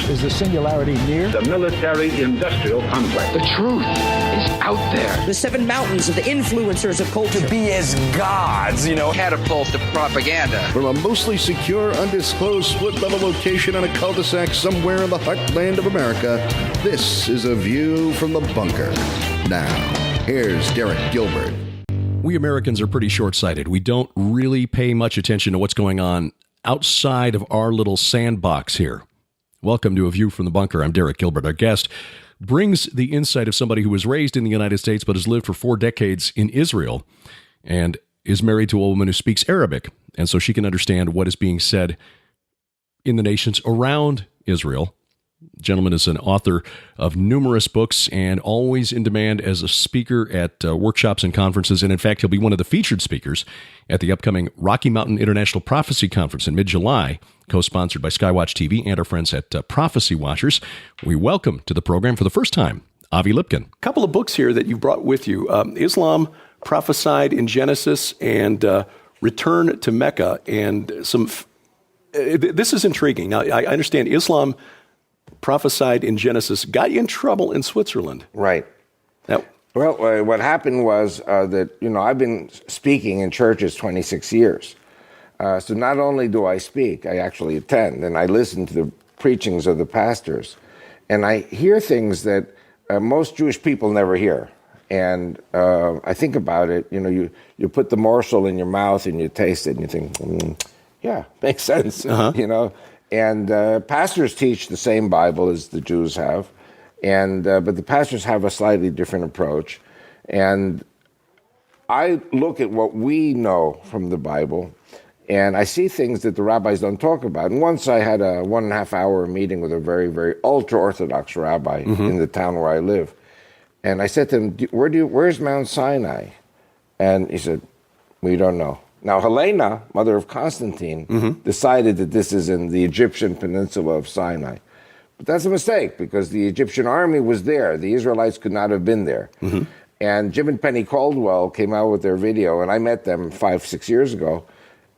Is the singularity near? The military-industrial complex. The truth is out there. The seven mountains of the influencers of culture. To be as gods, catapult to propaganda. From a mostly secure, undisclosed split-level location on a cul-de-sac somewhere in the heartland of America, this is A View from the Bunker. Now, here's Derek Gilbert. We Americans are pretty short-sighted. We don't really pay much attention to what's going on outside of our little sandbox here. Welcome to A View from the Bunker. I'm Derek Gilbert. Our guest brings the insight of somebody who was raised in the United States but has lived for 4 decades in Israel and is married to a woman who speaks Arabic, and so she can understand what is being said in the nations around Israel. The gentleman is an author of numerous books and always in demand as a speaker at workshops and conferences. And in fact, he'll be one of the featured speakers at the upcoming Rocky Mountain International Prophecy Conference in mid-July, co-sponsored by Skywatch TV and our friends at Prophecy Watchers. We welcome to the program for the first time, Avi Lipkin. A couple of books here that you brought with you. Islam Prophesied in Genesis and Return to Mecca. And this is intriguing. Now, I understand Islam Prophesied in Genesis got you in trouble in Switzerland. Right. Now, well, what happened was that, I've been speaking in churches 26 years. So not only do I speak, I actually attend, and I listen to the preachings of the pastors. And I hear things that most Jewish people never hear. And I think about it, you put the morsel in your mouth and you taste it and you think, yeah, makes sense, And pastors teach the same Bible as the Jews have, but the pastors have a slightly different approach. And I look at what we know from the Bible, and I see things that the rabbis don't talk about. And once I had a 1.5 hour meeting with a very, very ultra-Orthodox rabbi in the town where I live. And I said to him, where's Mount Sinai? And he said, we don't know. Now, Helena, mother of Constantine, decided that this is in the Egyptian peninsula of Sinai. But that's a mistake, because the Egyptian army was there. The Israelites could not have been there. And Jim and Penny Caldwell came out with their video, and I met them 5-6 years ago,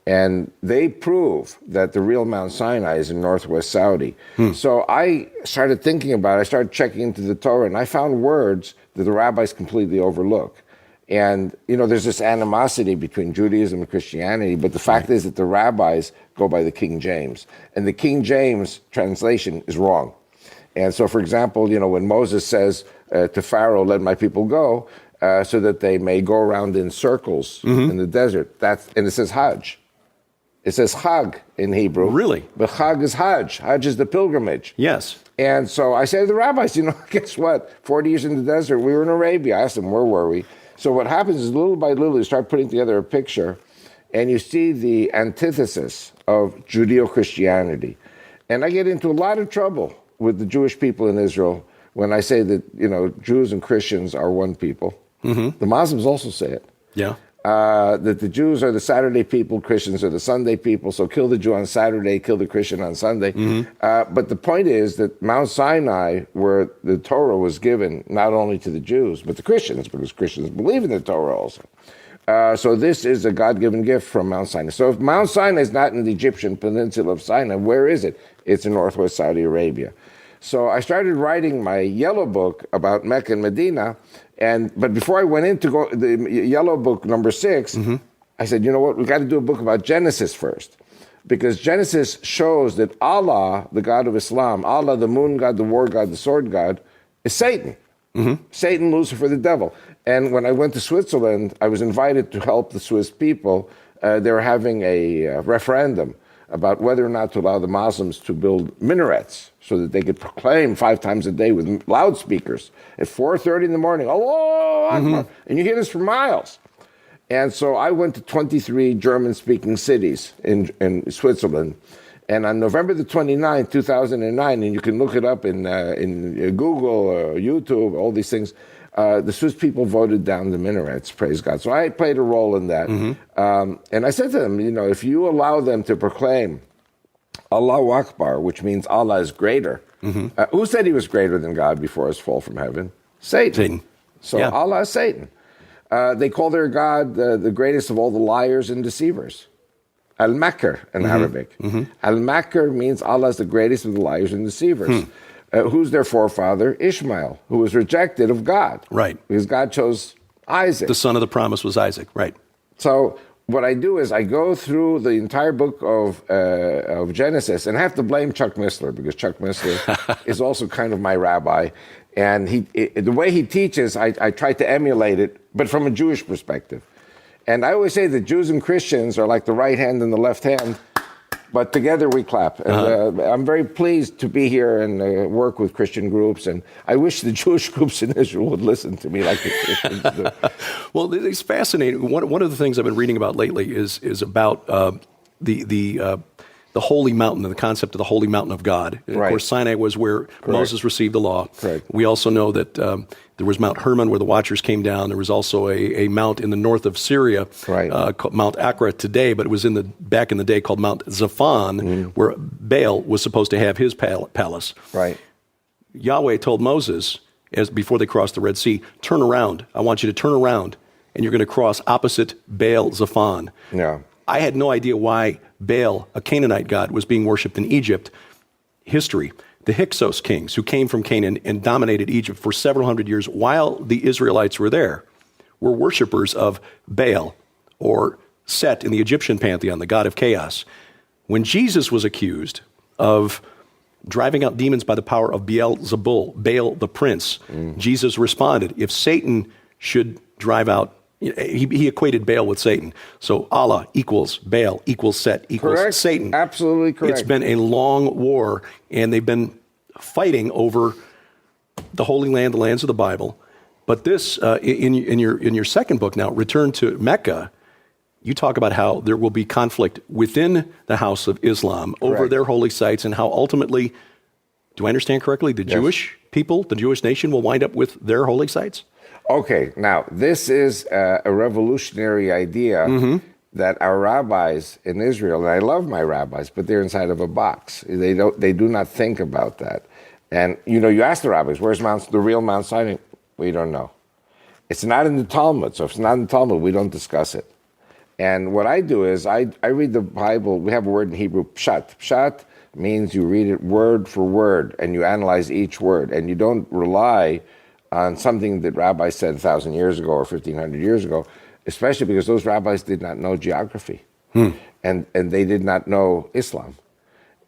and they prove that the real Mount Sinai is in northwest Saudi. So I started thinking about it. I started checking into the Torah, and I found words that the rabbis completely overlook. And, there's this animosity between Judaism and Christianity, but the fact is that the rabbis go by the King James. And the King James translation is wrong. And so, for example, when Moses says to Pharaoh, let my people go, so that they may go around in circles in the desert, and it says Hajj. It says Chag in Hebrew. Really? But Chag is Hajj. Hajj is the pilgrimage. Yes. And so I said to the rabbis, guess what? 40 years in the desert, we were in Arabia. I asked them, where were we? So what happens is little by little, you start putting together a picture, and you see the antithesis of Judeo-Christianity. And I get into a lot of trouble with the Jewish people in Israel when I say that, Jews and Christians are one people. The Muslims also say it. Yeah. That the Jews are the Saturday people, Christians are the Sunday people, so kill the Jew on Saturday, kill the Christian on Sunday. But the point is that Mount Sinai, where the Torah was given not only to the Jews, but the Christians, because Christians believe in the Torah also. So this is a God-given gift from Mount Sinai. So if Mount Sinai is not in the Egyptian peninsula of Sinai, where is it? It's in northwest Saudi Arabia. So I started writing my yellow book about Mecca and Medina, but before I went into the yellow book number 6, I said, you know what, we've got to do a book about Genesis first. Because Genesis shows that Allah, the God of Islam, Allah, the moon god, the war god, the sword god, is Satan. Satan, Lucifer, the devil. And when I went to Switzerland, I was invited to help the Swiss people. They were having a referendum about whether or not to allow the Muslims to build minarets so that they could proclaim 5 times a day with loudspeakers at 4:30 in the morning, Allah Akbar, and you hear this for miles. And so I went to 23 German-speaking cities in Switzerland, and on November the 29th, 2009, and you can look it up in Google or YouTube, all these things, the Swiss people voted down the minarets, praise God. So I played a role in that. And I said to them, if you allow them to proclaim Allahu Akbar, which means Allah is greater, who said he was greater than God before his fall from heaven? Satan. So Allah is Satan. They call their God the greatest of all the liars and deceivers. Al-Makr in Arabic. Al-Makr means Allah is the greatest of the liars and deceivers. Who's their forefather? Ishmael, who was rejected of God. Right. Because God chose Isaac. The son of the promise was Isaac, right. So what I do is I go through the entire book of Genesis, and I have to blame Chuck Missler, because Chuck Missler is also kind of my rabbi. And the way he teaches, I try to emulate it, but from a Jewish perspective. And I always say that Jews and Christians are like the right hand and the left hand, but together we clap. And I'm very pleased to be here and work with Christian groups. And I wish the Jewish groups in Israel would listen to me like the Christians do. Well, it's fascinating. One of the things I've been reading about lately is about the holy mountain and the concept of the holy mountain of God. And of course, Sinai was where Moses received the law. Correct. We also know that there was Mount Hermon where the Watchers came down. There was also a mount in the north of Syria, called Mount Akra today, but it was back in the day called Mount Zaphon, where Baal was supposed to have his palace. Right. Yahweh told Moses, before they crossed the Red Sea, turn around. I want you to turn around, and you're going to cross opposite Baal Zaphon. Yeah. I had no idea why Baal, a Canaanite god, was being worshipped in Egypt. History. The Hyksos kings, who came from Canaan and dominated Egypt for several hundred years while the Israelites were there, were worshipers of Baal, or Set in the Egyptian pantheon, the god of chaos. When Jesus was accused of driving out demons by the power of Beelzebul, Baal the prince, Jesus responded, if Satan should drive out, he equated Baal with Satan. So Allah equals Baal equals Set equals Correct. Satan. Absolutely correct. It's been a long war, and they've been fighting over the Holy Land, the lands of the Bible. But this, in your second book now, Return to Mecca, you talk about how there will be conflict within the House of Islam over their holy sites, and how ultimately, do I understand correctly, the Jewish people, the Jewish nation, will wind up with their holy sites? Okay, now this is a revolutionary idea that our rabbis in Israel, and I love my rabbis, but they're inside of a box. They do not think about that. And you ask the rabbis, where's the real Mount Sinai? We don't know. It's not in the Talmud, so if it's not in the Talmud, we don't discuss it. And what I do is I read the Bible. We have a word in Hebrew, pshat. Pshat means you read it word for word, and you analyze each word, and you don't rely on something that rabbis said 1,000 years ago or 1,500 years ago, especially because those rabbis did not know geography, and they did not know Islam.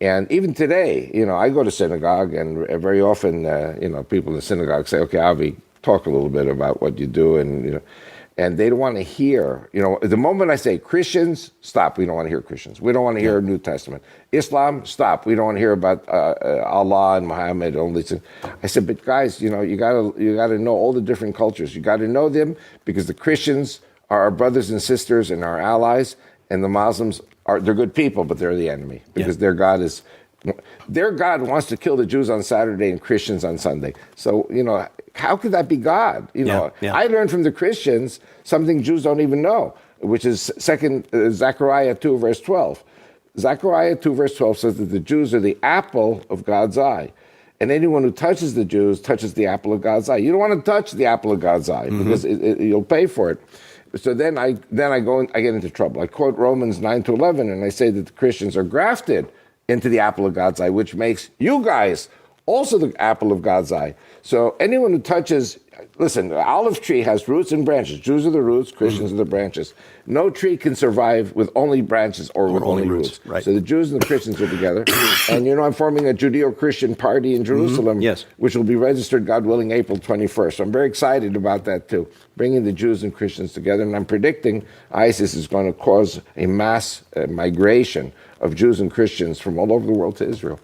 And even today, I go to synagogue, and very often, people in the synagogue say, okay, Avi, talk a little bit about what you do, and they don't want to hear, the moment I say Christians, stop, we don't want to hear Christians. We don't want to hear New Testament. Islam, stop, we don't want to hear about Allah and Muhammad. I said, but guys, you gotta know all the different cultures. You got to know them, because the Christians are our brothers and sisters and our allies, and the Muslims they're good people, but they're the enemy, because their God wants to kill the Jews on Saturday and Christians on Sunday. So, how could that be God? I learned from the Christians something Jews don't even know, which is Zechariah 2, verse 12. Zechariah 2, verse 12 says that the Jews are the apple of God's eye. And anyone who touches the Jews touches the apple of God's eye. You don't want to touch the apple of God's eye, because you'll pay for it. So then I get into trouble. I quote Romans 9-11, and I say that the Christians are grafted into the apple of God's eye, which makes you guys also the apple of God's eye. So anyone who touches, listen, the olive tree has roots and branches. Jews are the roots, Christians are the branches. No tree can survive with only branches or with only roots. Right. So the Jews and the Christians are together. And I'm forming a Judeo-Christian party in Jerusalem, which will be registered, God willing, April 21st. So I'm very excited about that too, bringing the Jews and Christians together. And I'm predicting ISIS is going to cause a mass migration of Jews and Christians from all over the world to Israel.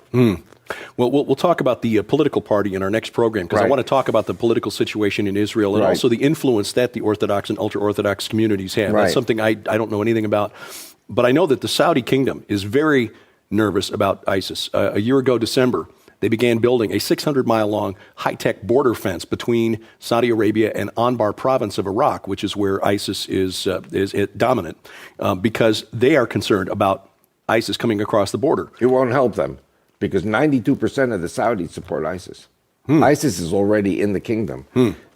Well, we'll talk about the political party in our next program, because I want to talk about the political situation in Israel and also the influence that the Orthodox and ultra-Orthodox communities have. That's something I don't know anything about. But I know that the Saudi kingdom is very nervous about ISIS. A year ago, December, they began building a 600-mile-long high-tech border fence between Saudi Arabia and Anbar province of Iraq, which is where ISIS is dominant, because they are concerned about ISIS coming across the border. It won't help them, because 92% of the Saudis support ISIS. ISIS is already in the kingdom.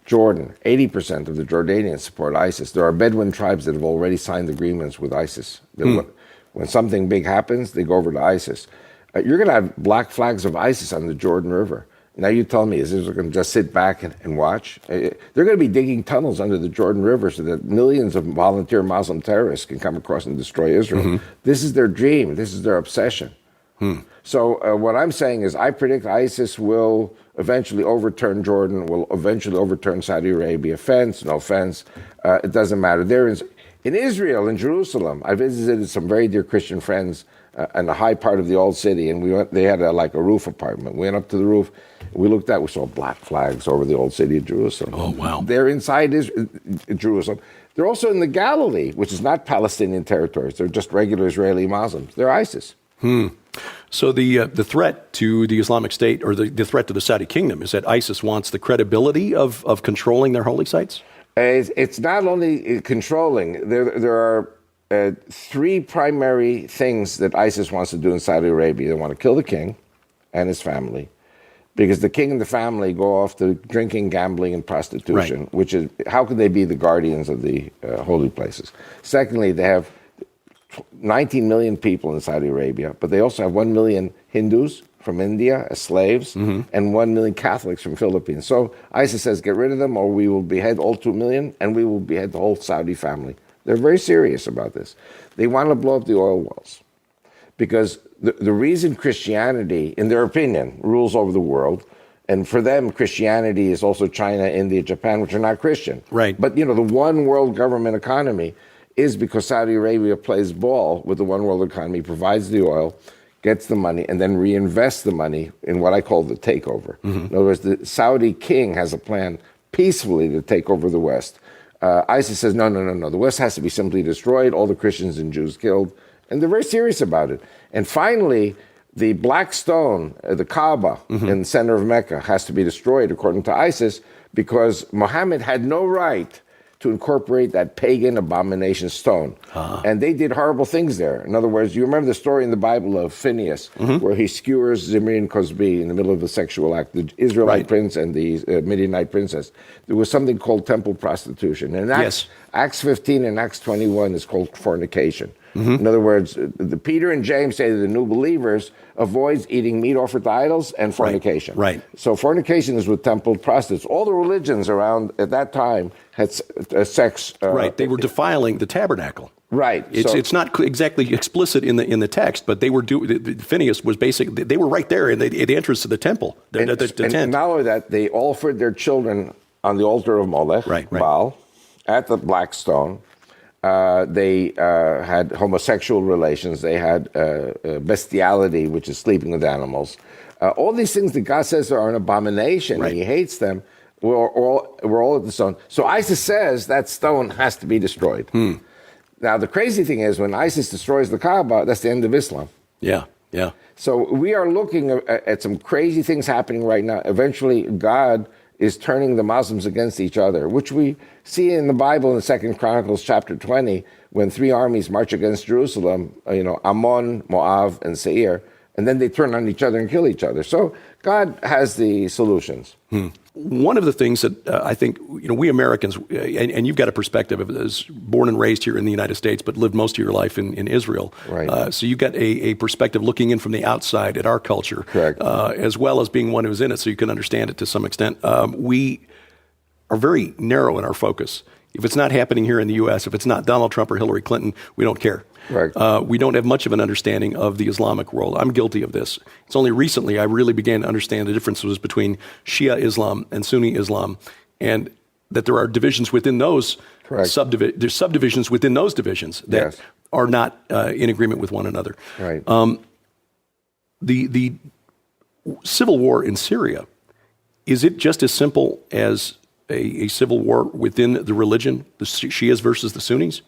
Jordan, 80% of the Jordanians support ISIS. There are Bedouin tribes that have already signed agreements with ISIS. When something big happens, they go over to ISIS. You're going to have black flags of ISIS on the Jordan River. Now you tell me, is Israel going to just sit back and watch? They're going to be digging tunnels under the Jordan River so that millions of volunteer Muslim terrorists can come across and destroy Israel. Mm-hmm. This is their dream. This is their obsession. So what I'm saying is I predict ISIS will eventually overturn Jordan, will eventually overturn Saudi Arabia. Fence, no fence, it doesn't matter. They're in Israel, in Jerusalem. I visited some very dear Christian friends in a high part of the old city, and they had like a roof apartment. We went up to the roof, we looked out, we saw black flags over the old city of Jerusalem. Oh, wow. They're inside Jerusalem. They're also in the Galilee, which is not Palestinian territories. They're just regular Israeli Muslims. They're ISIS. So the threat to the Islamic State, or the threat to the Saudi kingdom, is that ISIS wants the credibility of controlling their holy sites? It's not only controlling. There are three primary things that ISIS wants to do in Saudi Arabia. They want to kill the king and his family, because the king and the family go off to drinking, gambling, and prostitution, right. Which is, how could they be the guardians of the holy places? Secondly, they have 19 million people in Saudi Arabia, but they also have 1 million Hindus from India as slaves, and 1 million Catholics from Philippines. So ISIS says, get rid of them or we will behead all 2 million and we will behead the whole Saudi family. They're very serious about this. They want to blow up the oil wells because the reason Christianity, in their opinion, rules over the world, and for them, Christianity is also China, India, Japan, which are not Christian. Right. But, the one world government economy is because Saudi Arabia plays ball with the one world economy, provides the oil, gets the money, and then reinvests the money in what I call the takeover. In other words, the Saudi king has a plan peacefully to take over the West. ISIS says, no. The West has to be simply destroyed, all the Christians and Jews killed. And they're very serious about it. And finally, the black stone, the Kaaba in the center of Mecca, has to be destroyed, according to ISIS, because Muhammad had no right to incorporate that pagan abomination stone. And they did horrible things there. In other words, you remember the story in the Bible of Phineas, where he skewers Zimri and Cosby in the middle of a sexual act, the Israelite prince and the Midianite princess. There was something called temple prostitution. And Acts 15 and Acts 21 is called fornication. In other words, the Peter and James say to the new believers, avoids eating meat offered to idols and fornication. Right. So fornication is with temple prostitutes. All the religions around at that time had sex. Right. They were defiling the tabernacle. Right. It's not exactly explicit in the text, but they were Phineas was basically, they were right there in the entrance to the temple, the tent. And not only that, they offered their children on the altar of Molech, Baal, at the black stone. They had homosexual relations. They had bestiality, which is sleeping with animals. All these things that God says are an abomination, and He hates them, we're all at the stone. So ISIS says that stone has to be destroyed. Now, the crazy thing is, when ISIS destroys the Kaaba, that's the end of Islam. Yeah. So we are looking at some crazy things happening right now. Eventually, God is turning the Muslims against each other, which we see in the Bible in 2 Chronicles chapter 20, when 3 armies march against Jerusalem, Ammon, Moab, and Seir, and then they turn on each other and kill each other. So God has the solutions. One of the things that I think, we Americans, and you've got a perspective as born and raised here in the United States, but lived most of your life in Israel. Right. So you've got a perspective looking in from the outside at our culture. Correct. As well as being one who's in it, so you can understand it to some extent. We are very narrow in our focus. If it's not happening here in the U.S., if it's not Donald Trump or Hillary Clinton, we don't care. Right. We don't have much of an understanding of the Islamic world. I'm guilty of this. It's only recently I really began to understand the differences between Shia Islam and Sunni Islam, and that there are divisions within those there's subdivisions within those divisions that are not in agreement with one another. Right. The civil war in Syria, is it just as simple as a civil war within the religion, the Shias versus the Sunnis?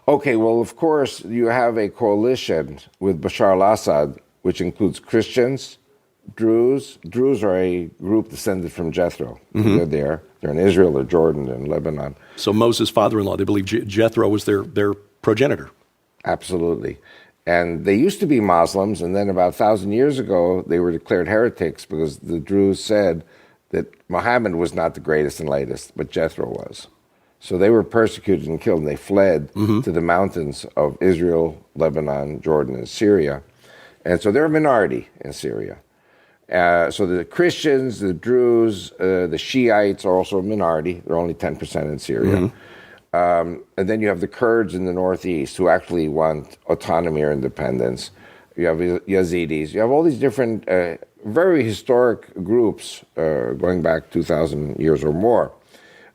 Okay, well, of course, you have a coalition with Bashar al-Assad, which includes Christians, Druze. Druze are a group descended from Jethro. They're there. They're in Israel, they're Jordan, they're in Lebanon. So Moses' father-in-law, they believe Jethro was their progenitor. Absolutely. And they used to be Muslims, and then about 1,000 years ago, they were declared heretics because the Druze said that Muhammad was not the greatest and latest, but Jethro was. So they were persecuted and killed, and they fled to the mountains of Israel, Lebanon, Jordan, and Syria. And so they're a minority in Syria. So the Christians, the Druze, the Shiites are also a minority. They're only 10% in Syria. And then you have the Kurds in the northeast who actually want autonomy or independence. You have Yazidis. You have all these different, very historic groups going back 2,000 years or more.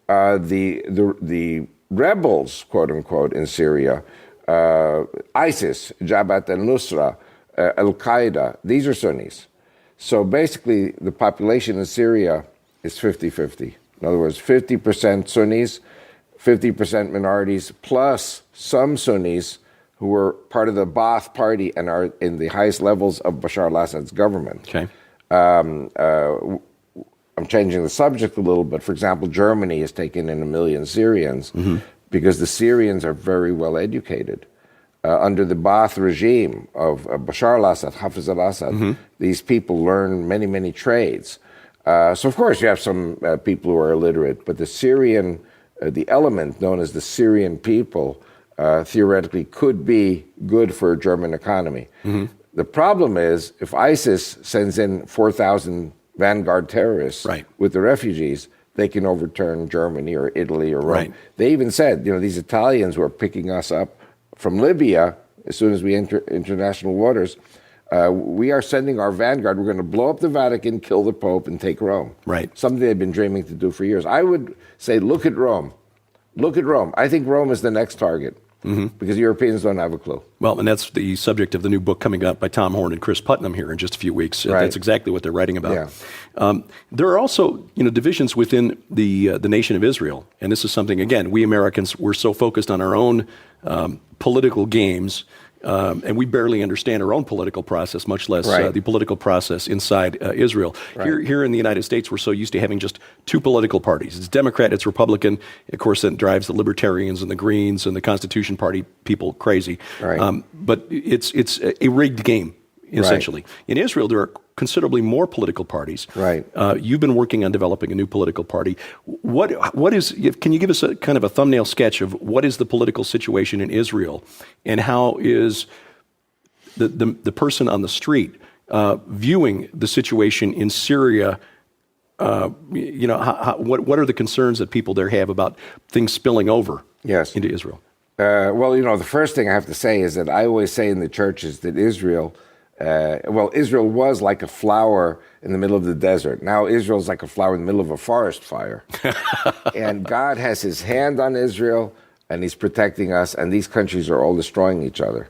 The rebels, quote unquote, in Syria, ISIS, Jabhat al-Nusra, Al-Qaeda, these are Sunnis. So basically, the population in Syria is 50-50. In other words, 50% Sunnis, 50% minorities, plus some Sunnis who were part of the Ba'ath party and are in the highest levels of Bashar al-Assad's government. Okay. I'm changing the subject a little, but for example, Germany has taken in 1 million Syrians because the Syrians are very well educated. Under the Ba'ath regime of Bashar al-Assad, Hafiz al-Assad, these people learn many, many trades. So of course you have some people who are illiterate, but the Syrian, the element known as the Syrian people, theoretically could be good for a German economy. The problem is if ISIS sends in 4,000 vanguard terrorists with the refugees, they can overturn Germany or Italy or Rome. They even said, these Italians who are picking us up from Libya, as soon as we enter international waters, we are sending our vanguard. We're going to blow up the Vatican, kill the Pope, and take Rome. Something they've been dreaming to do for years. I would say, look at Rome. Look at Rome. I think Rome is the next target because Europeans don't have a clue. Well, and that's the subject of the new book coming up by Tom Horn and Chris Putnam here in just a few weeks. That's exactly what they're writing about. There are also, divisions within the nation of Israel, and this is something, again, we Americans, we're so focused on our own political games, and we barely understand our own political process, much less the political process inside Israel. Here in the United States, we're so used to having just two political parties. It's Democrat, it's Republican. Of course, that drives the Libertarians and the Greens and the Constitution Party people crazy. But it's a rigged game, essentially. In Israel, there are considerably more political parties. You've been working on developing a new political party. What is? Can you give us a kind of a thumbnail sketch of what is the political situation in Israel, and how is the person on the street viewing the situation in Syria? What are the concerns that people there have about things spilling over into Israel? The first thing I have to say is that I always say in the churches that Israel was like a flower in the middle of the desert. Now Israel's like a flower in the middle of a forest fire. And God has his hand on Israel, and he's protecting us, and these countries are all destroying each other.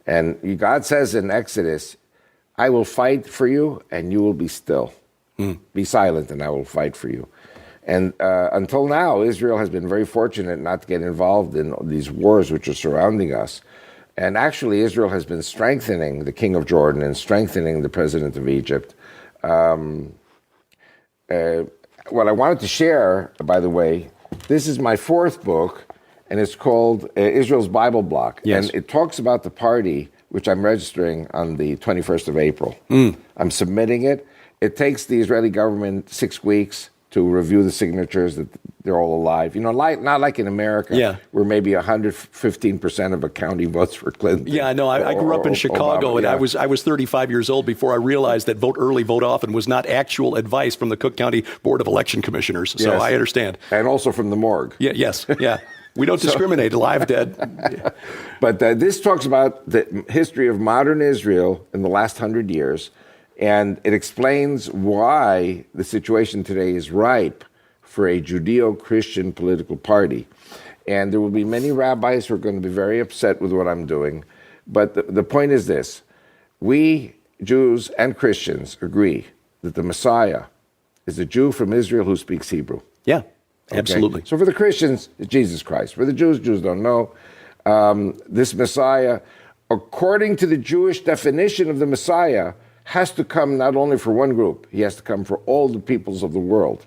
And God says in Exodus, I will fight for you, and you will be still. Be silent, and I will fight for you. And until now, Israel has been very fortunate not to get involved in these wars which are surrounding us. And actually, Israel has been strengthening the king of Jordan and strengthening the president of Egypt. What I wanted to share, by the way, this is my fourth book, and it's called Israel's Bible Block. And it talks about the party, which I'm registering on the 21st of April. I'm submitting it. It takes the Israeli government 6 weeks to review the signatures that they're all alive. Not like in America, where maybe 115% of a county votes for Clinton. I know. I grew up in Chicago, and I was 35 years old before I realized that vote early, vote often was not actual advice from the Cook County Board of Election Commissioners. So I understand. And also from the morgue. We don't discriminate, alive, dead. But this talks about the history of modern Israel in the last 100 years, and it explains why the situation today is ripe for a Judeo-Christian political party. And there will be many rabbis who are going to be very upset with what I'm doing. But the point is this. We, Jews and Christians, agree that the Messiah is a Jew from Israel who speaks Hebrew. Absolutely. So for the Christians, it's Jesus Christ. For the Jews don't know. This Messiah, according to the Jewish definition of the Messiah, has to come not only for one group, he has to come for all the peoples of the world.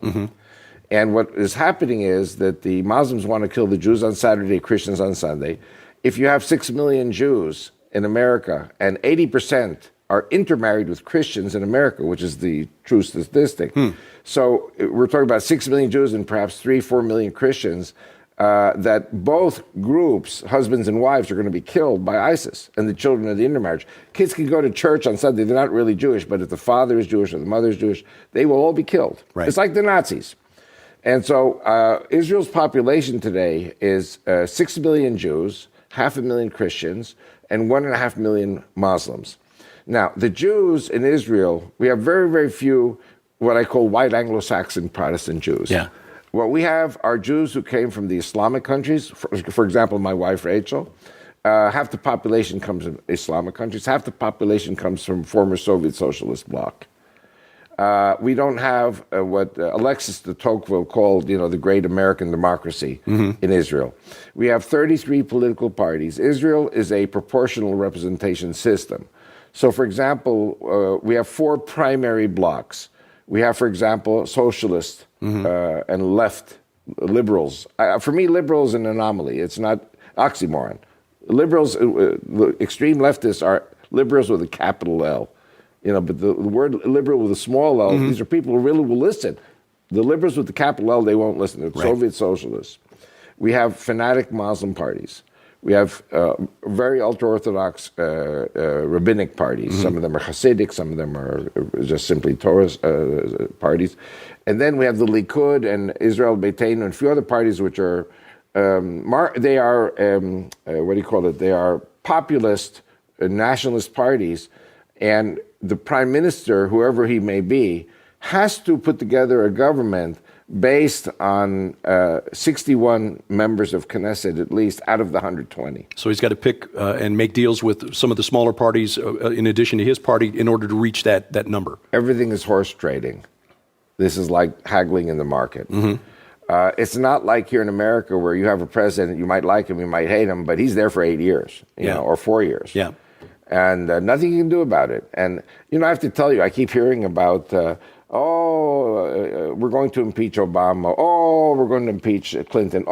And what is happening is that the Muslims want to kill the Jews on Saturday, Christians on Sunday. If you have 6 million Jews in America and 80% are intermarried with Christians in America, which is the true statistic. So we're talking about 6 million Jews and perhaps 3-4 million Christians. that both groups, husbands and wives, are going to be killed by ISIS and the children of the intermarriage. Kids can go to church on Sunday. They're not really Jewish, but if the father is Jewish or the mother is Jewish, they will all be killed. Right. It's like the Nazis. And so Israel's population today is 6 million Jews, 500,000 Christians, and 1.5 million Muslims. Now, the Jews in Israel, we have very, very few what I call white Anglo-Saxon Protestant Jews. Yeah. What we have are Jews who came from the Islamic countries. For example, my wife, Rachel. Half the population comes from Islamic countries. Half the population comes from former Soviet socialist bloc. We don't have what Alexis de Tocqueville called, the great American democracy in Israel. We have 33 political parties. Israel is a proportional representation system. So, for example, we have 4 primary blocs. We have, for example, socialists and left liberals. For me, liberal is an anomaly. It's not oxymoron. Liberals, the extreme leftists are liberals with a capital L. But the word liberal with a small L, these are people who really will listen. The liberals with the capital L, they won't listen. They're Soviet socialists. We have fanatic Muslim parties. We have very ultra-Orthodox rabbinic parties. Some of them are Hasidic, some of them are just simply Torah parties. And then we have the Likud and Israel Beiteinu and a few other parties which are, they are populist, nationalist parties. And the prime minister, whoever he may be, has to put together a government based on 61 members of Knesset, at least, out of the 120. So he's got to pick and make deals with some of the smaller parties in addition to his party in order to reach that number. Everything is horse trading. This is like haggling in the market. It's not like here in America where you have a president, you might like him, you might hate him, but he's there for 8 years, or 4 years. Yeah. And nothing you can do about it. And, I have to tell you, I keep hearing about, we're going to impeach Obama. Oh, we're going to impeach Clinton.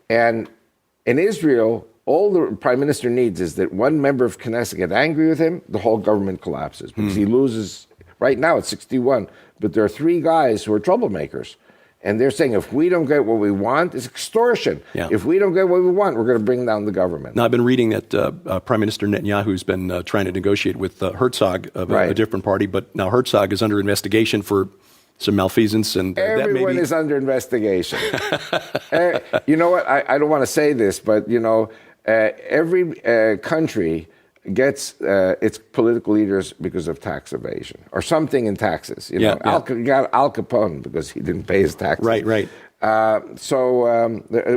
And in Israel, all the prime minister needs is that one member of Knesset get angry with him, the whole government collapses because he loses. Right now it's 61, but there are 3 guys who are troublemakers. And they're saying if we don't get what we want, it's extortion. Yeah. If we don't get what we want, we're going to bring down the government. Now, I've been reading that Prime Minister Netanyahu's been trying to negotiate with Herzog of a different party, but now Herzog is under investigation for some malfeasance. And everyone is under investigation. You know what? I don't want to say this, but, every country gets its political leaders because of tax evasion or something in taxes. You got Al Capone because he didn't pay his taxes. Right.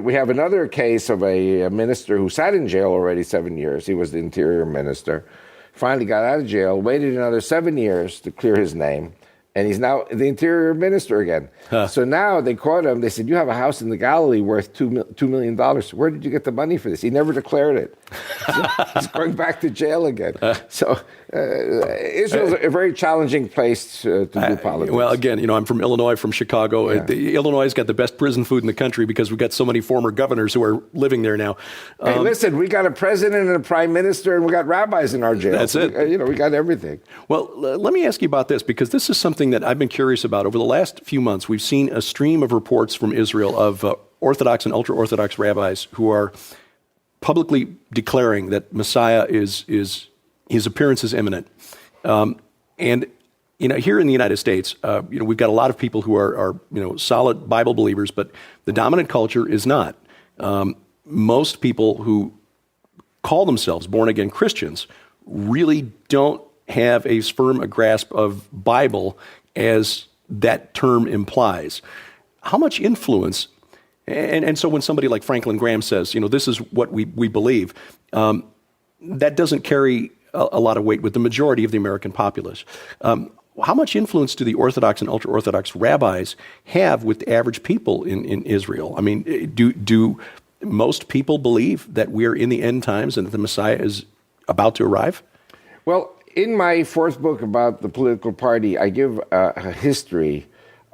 We have another case of a minister who sat in jail already 7 years. He was the interior minister. Finally got out of jail, waited another 7 years to clear his name. And he's now the interior minister again. So now they caught him. They said, you have a house in the Galilee worth $2 million. Where did you get the money for this? He never declared it. He's going back to jail again. So Israel's a very challenging place to do politics. Well, again, I'm from Illinois, from Chicago. Illinois has got the best prison food in the country because we've got so many former governors who are living there now. Hey, listen, we got a president and a prime minister, and we got rabbis in our jail. That's it. We got everything. Well, let me ask you about this, because this is something that I've been curious about. Over the last few months, we've seen a stream of reports from Israel of Orthodox and ultra-Orthodox rabbis who are publicly declaring that Messiah his appearance is imminent. And here in the United States, we've got a lot of people who are solid Bible believers, but the dominant culture is not. Most people who call themselves born-again Christians really don't have as firm a grasp of Bible as that term implies. How much influence, and so when somebody like Franklin Graham says, this is what we believe, that doesn't carry a lot of weight with the majority of the American populace. How much influence do the Orthodox and ultra-Orthodox rabbis have with the average people in Israel? I mean, do most people believe that we're in the end times and that the Messiah is about to arrive? Well, in my 4th book about the political party, I give a history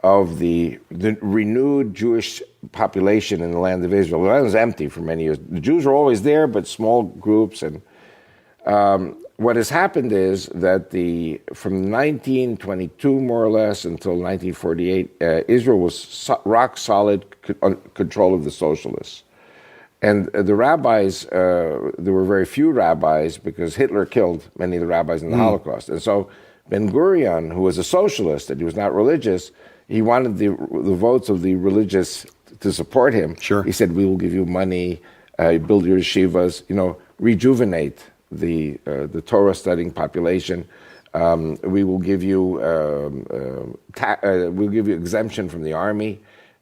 of the renewed Jewish population in the land of Israel. The land was empty for many years. The Jews were always there, but small groups. And what has happened is that from 1922 more or less until 1948, Israel was rock solid control of the socialists. And the rabbis, there were very few rabbis because Hitler killed many of the rabbis in the Holocaust. And so Ben-Gurion, who was a socialist and he was not religious, he wanted the votes of the religious to support him. Sure. He said, we will give you money, build your yeshivas, rejuvenate the Torah studying population. We will give you we'll give you exemption from the army.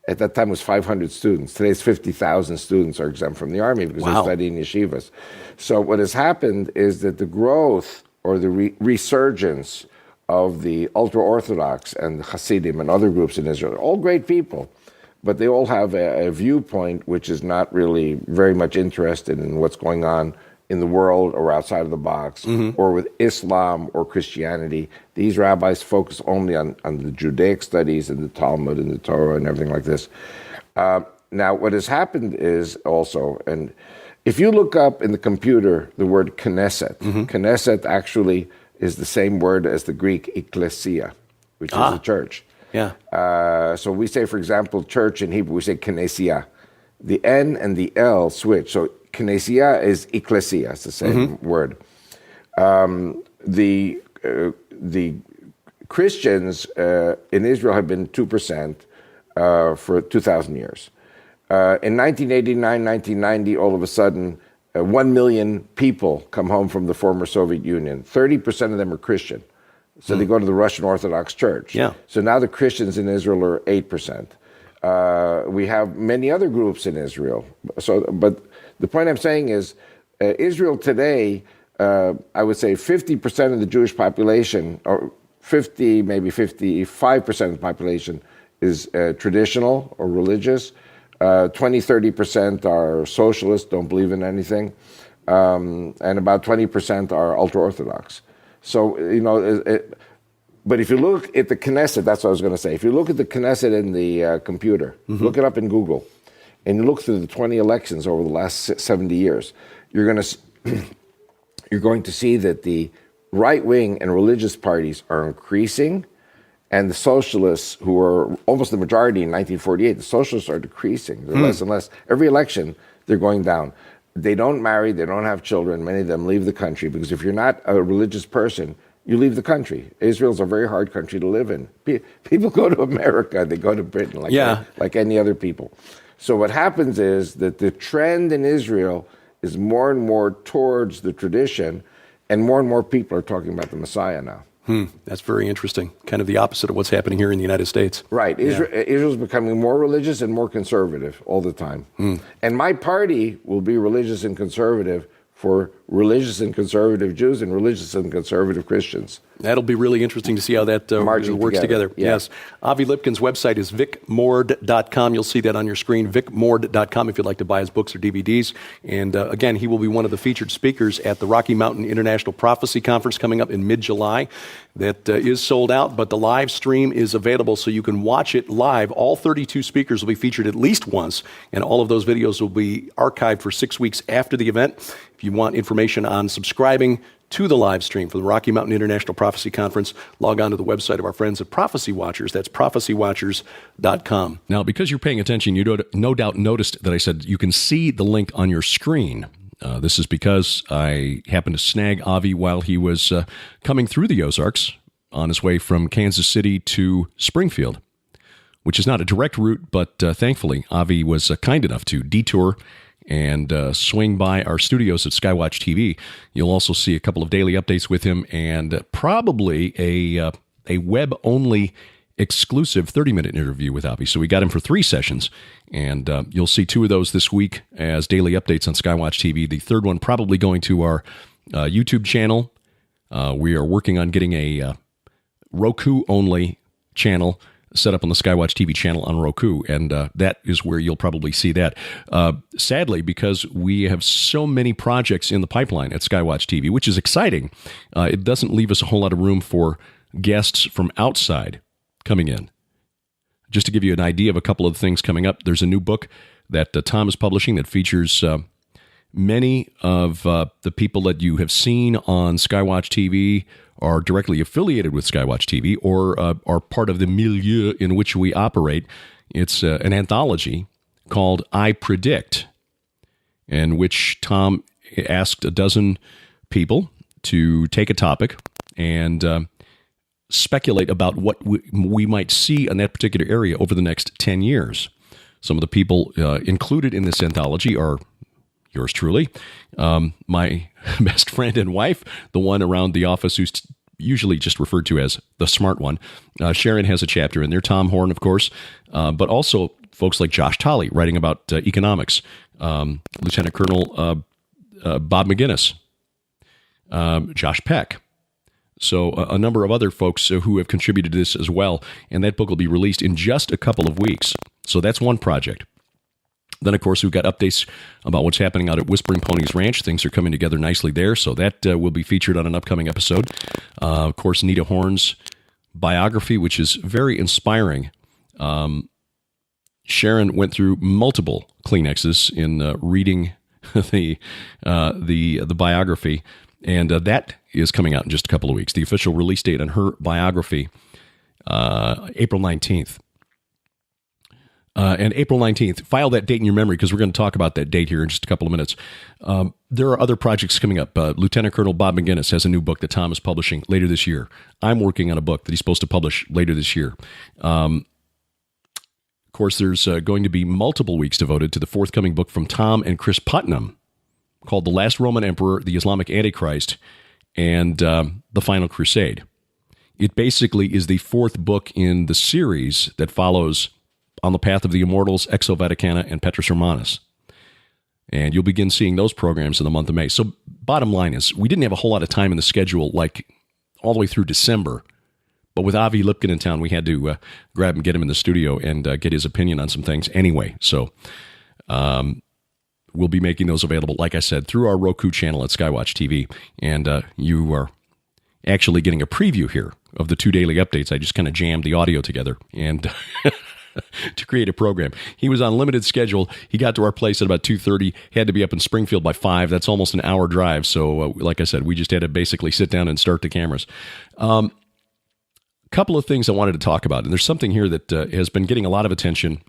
At that time, it was 500 students. Today's 50,000 students are exempt from the army because they're studying yeshivas. So what has happened is that the growth or the resurgence of the ultra-Orthodox and the Hasidim and other groups in Israel, all great people, but they all have a viewpoint which is not really very much interested in what's going on in the world or outside of the box, or with Islam or Christianity. These rabbis focus only on the Judaic studies and the Talmud and the Torah and everything like this. Now, what has happened is also, and if you look up in the computer the word Knesset, Knesset actually is the same word as the Greek ecclesia, which is a church. Yeah. So we say, for example, church in Hebrew, we say Knessia. The N and the L switch. So Knessia is ecclesia. It's the same word. The Christians in Israel have been 2% for 2,000 years. In 1989, 1990, all of a sudden, 1 million people come home from the former Soviet Union. 30% of them are Christian. So they go to the Russian Orthodox Church. Yeah. So now the Christians in Israel are 8%. We have many other groups in Israel. But the point I'm saying is, Israel today, I would say 50% of the Jewish population, or 50, maybe 55% of the population is traditional or religious. 20-30% are socialists, don't believe in anything. And about 20% are ultra-Orthodox. So, but if you look at the Knesset, that's what I was going to say. If you look at the Knesset in the computer, look it up in Google, and you look through the 20 elections over the last 70 years, you're going to see that the right-wing and religious parties are increasing, and the socialists, who were almost the majority in 1948, the socialists are decreasing. They're less and less. Every election, they're going down. They don't marry, they don't have children. Many of them leave the country because if you're not a religious person, you leave the country. Israel's a very hard country to live in. People go to America, they go to Britain like any other people. So what happens is that the trend in Israel is more and more towards the tradition, and more people are talking about the Messiah now. That's very interesting. Kind of the opposite of what's happening here in the United States. Right. Israel's becoming more religious and more conservative all the time. And my party will be religious and conservative for religious and conservative Jews and religious and conservative Christians. That'll be really interesting to see how that works together. Yeah. Yes. Avi Lipkin's website is vicmord.com. You'll see that on your screen, vicmord.com, if you'd like to buy his books or DVDs. And again, he will be one of the featured speakers at the Rocky Mountain International Prophecy Conference coming up in mid-July. That is sold out, but the live stream is available so you can watch it live. All 32 speakers will be featured at least once, and all of those videos will be archived for 6 weeks after the event. If you want information on subscribing to the live stream for the Rocky Mountain International Prophecy Conference, log on to the website of our friends at Prophecy Watchers. That's prophecywatchers.com. Now, because you're paying attention, you no doubt noticed that I said you can see the link on your screen. This is because I happened to snag Avi while he was coming through the Ozarks on his way from Kansas City to Springfield, which is not a direct route, but thankfully Avi was kind enough to detour and swing by our studios at Skywatch TV. You'll also see a couple of daily updates with him and probably a web-only exclusive 30-minute interview with Avi. So we got him for 3 sessions, and you'll see 2 of those this week as daily updates on Skywatch TV. The third one probably going to our YouTube channel. We are working on getting a Roku-only channel set up on the Skywatch TV channel on Roku, and that is where you'll probably see that. Sadly, because we have so many projects in the pipeline at Skywatch TV, which is exciting, it doesn't leave us a whole lot of room for guests from outside coming in. Just to give you an idea of a couple of things coming up, there's a new book that Tom is publishing that features Many of the people that you have seen on Skywatch TV are directly affiliated with Skywatch TV or are part of the milieu in which we operate. It's an anthology called I Predict, in which Tom asked a dozen people to take a topic and speculate about what we might see in that particular area over the next 10 years. Some of the people included in this anthology are yours truly, my best friend and wife, the one around the office who's usually just referred to as the smart one. Sharon has a chapter in there, Tom Horn, of course, but also folks like Josh Tolley writing about economics, Lieutenant Colonel Bob McGinnis, Josh Peck. So a number of other folks who have contributed to this as well, and that book will be released in just a couple of weeks. So that's one project. Then, of course, we've got updates about what's happening out at Whispering Ponies Ranch. Things are coming together nicely there, so that will be featured on an upcoming episode. Of course, Nita Horn's biography, which is very inspiring. Sharon went through multiple Kleenexes in reading the biography, and that is coming out in just a couple of weeks. The official release date on her biography, April 19th. And April 19th, file that date in your memory because we're going to talk about that date here in just a couple of minutes. There are other projects coming up. Lieutenant Colonel Bob McGinnis has a new book that Tom is publishing later this year. I'm working on a book that he's supposed to publish later this year. Of course, there's going to be multiple weeks devoted to the forthcoming book from Tom and Chris Putnam called The Last Roman Emperor, the Islamic Antichrist, and The Final Crusade. It basically is the fourth book in the series that follows On the Path of the Immortals, Exo Vaticana, and Petrus Romanus. And you'll begin seeing those programs in the month of May. So bottom line is, we didn't have a whole lot of time in the schedule, like all the way through December. But with Avi Lipkin in town, we had to grab and get him in the studio and get his opinion on some things anyway. So we'll be making those available, like I said, through our Roku channel at Skywatch TV. And you are actually getting a preview here of the 2 daily updates. I just kind of jammed the audio together and to create a program. He was on limited schedule. He got to our place at about 2:30. He had to be up in Springfield by 5. That's almost an hour drive. So like I said, we just had to basically sit down and start the cameras. Couple of things I wanted to talk about. And there's something here that has been getting a lot of attention.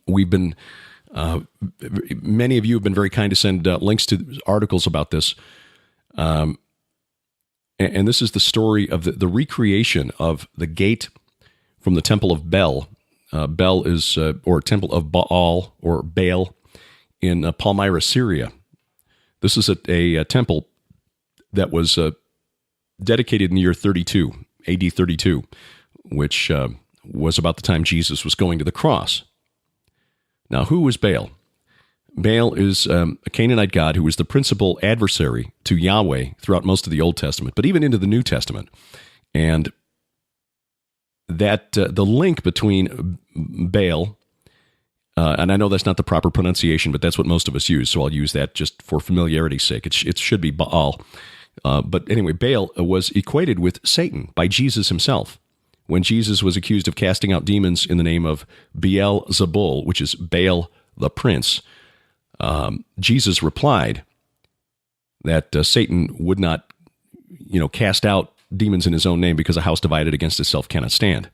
We've been, many of you have been very kind to send links to articles about this. And this is the story of the recreation of the gate from the Temple of Bel. Bel is, or Temple of Baal, or Baal, in Palmyra, Syria. This is a temple that was dedicated in the year 32, AD 32, which was about the time Jesus was going to the cross. Now, who was Baal? Baal is a Canaanite god who was the principal adversary to Yahweh throughout most of the Old Testament, but even into the New Testament. And that the link between Baal, and I know that's not the proper pronunciation, but that's what most of us use, so I'll use that just for familiarity's sake. It should be Baal. But anyway, Baal was equated with Satan by Jesus himself. When Jesus was accused of casting out demons in the name of Beelzebul, which is Baal the prince, Jesus replied that Satan would not, cast out demons in his own name because a house divided against itself cannot stand.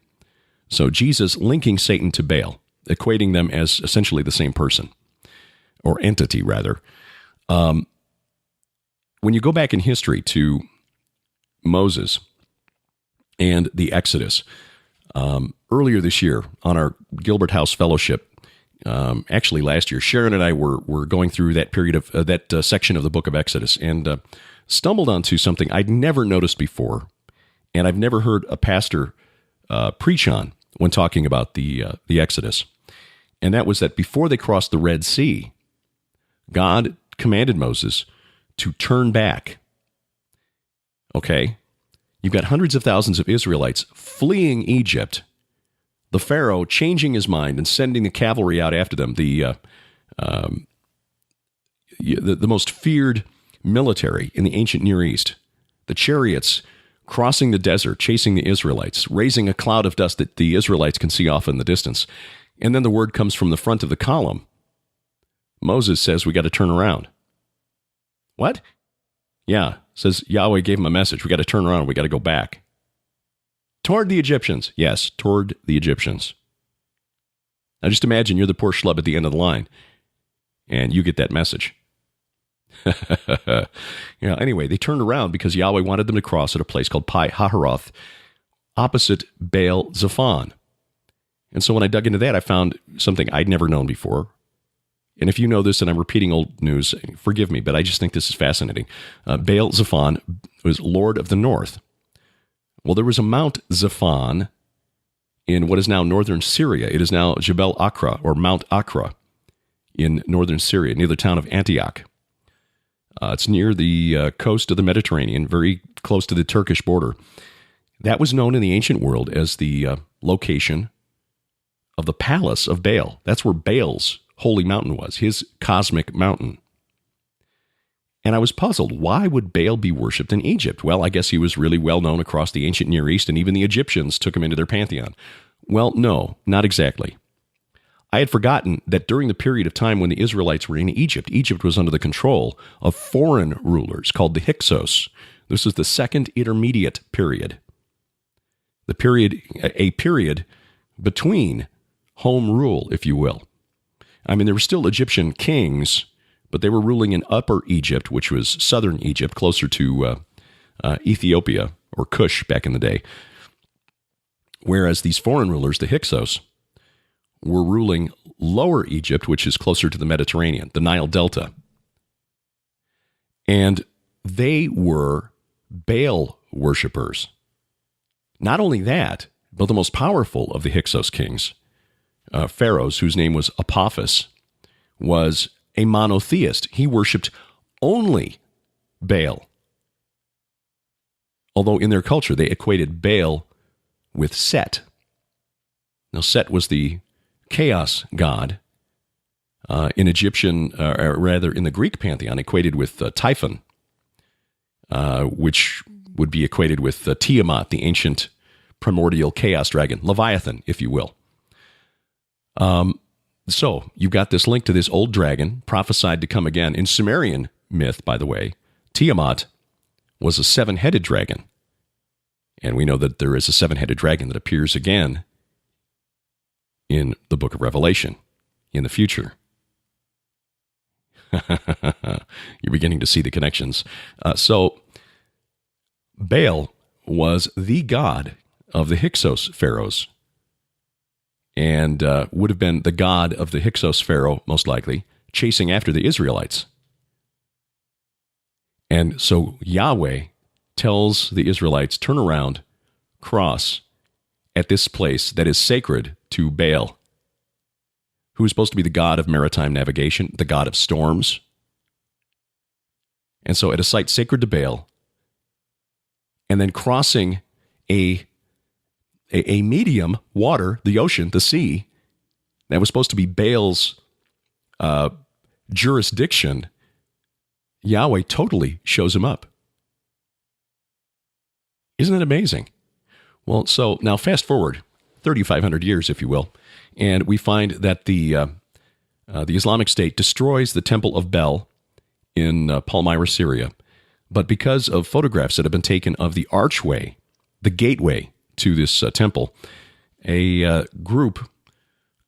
So Jesus linking Satan to Baal, equating them as essentially the same person, or entity rather. When you go back in history to Moses and the Exodus, earlier this year on our Gilbert House Fellowship, actually last year, Sharon and I were going through that period of that section of the book of Exodus and stumbled onto something I'd never noticed before, and I've never heard a pastor preach on when talking about the Exodus. And that was that before they crossed the Red Sea, God commanded Moses to turn back. Okay? You've got hundreds of thousands of Israelites fleeing Egypt, the Pharaoh changing his mind and sending the cavalry out after them, the most feared military in the ancient Near East, the chariots crossing the desert, chasing the Israelites, raising a cloud of dust that the Israelites can see off in the distance. And then the word comes from the front of the column Moses says we got to turn around. What? Yeah, says Yahweh gave him a message. We got to turn around. We got to go back. Toward the Egyptians. Yes, toward the Egyptians. Now just imagine you're the poor schlub at the end of the line, and you get that message. Anyway, they turned around because Yahweh wanted them to cross at a place called Pi Hahiroth, opposite Baal Zephon. And so when I dug into that, I found something I'd never known before. And if you know this and I'm repeating old news, forgive me, but I just think this is fascinating. Baal Zephon was Lord of the North. Well, there was a Mount Zephon in what is now northern Syria. It is now Jebel Akra, or Mount Akra, in northern Syria, near the town of Antioch. It's near the coast of the Mediterranean, very close to the Turkish border. That was known in the ancient world as the location of the palace of Baal. That's where Baal's holy mountain was, his cosmic mountain. And I was puzzled. Why would Baal be worshipped in Egypt? Well, I guess he was really well known across the ancient Near East, and even the Egyptians took him into their pantheon. Well, no, not exactly. I had forgotten that during the period of time when the Israelites were in Egypt, Egypt was under the control of foreign rulers called the Hyksos. This is the second intermediate period. A period between home rule, if you will. I mean, there were still Egyptian kings, but they were ruling in Upper Egypt, which was southern Egypt, closer to Ethiopia, or Cush back in the day. Whereas these foreign rulers, the Hyksos, were ruling Lower Egypt, which is closer to the Mediterranean, the Nile Delta. And they were Baal worshippers. Not only that, but the most powerful of the Hyksos kings, pharaohs, whose name was Apophis, was a monotheist. He worshipped only Baal. Although in their culture, they equated Baal with Set. Now, Set was the chaos god in Egyptian, or rather in the Greek pantheon, equated with Typhon, which would be equated with Tiamat, the ancient primordial chaos dragon, Leviathan, if you will. So you've got this link to this old dragon prophesied to come again. In Sumerian myth, by the way, Tiamat was a seven-headed dragon. And we know that there is a seven-headed dragon that appears again in the book of Revelation in the future. You're beginning to see the connections. So Baal was the god of the Hyksos pharaohs, and would have been the god of the Hyksos pharaoh, most likely, chasing after the Israelites. And so Yahweh tells the Israelites, turn around, cross at this place that is sacred to Baal, who is supposed to be the god of maritime navigation, the god of storms. And so at a site sacred to Baal, and then crossing a medium water, the ocean, the sea, that was supposed to be Baal's jurisdiction, Yahweh totally shows him up. Isn't it amazing? Well, so now fast forward 3,500 years, if you will, and we find that the Islamic State destroys the Temple of Bel in Palmyra, Syria. But because of photographs that have been taken of the archway, the gateway to this temple, a group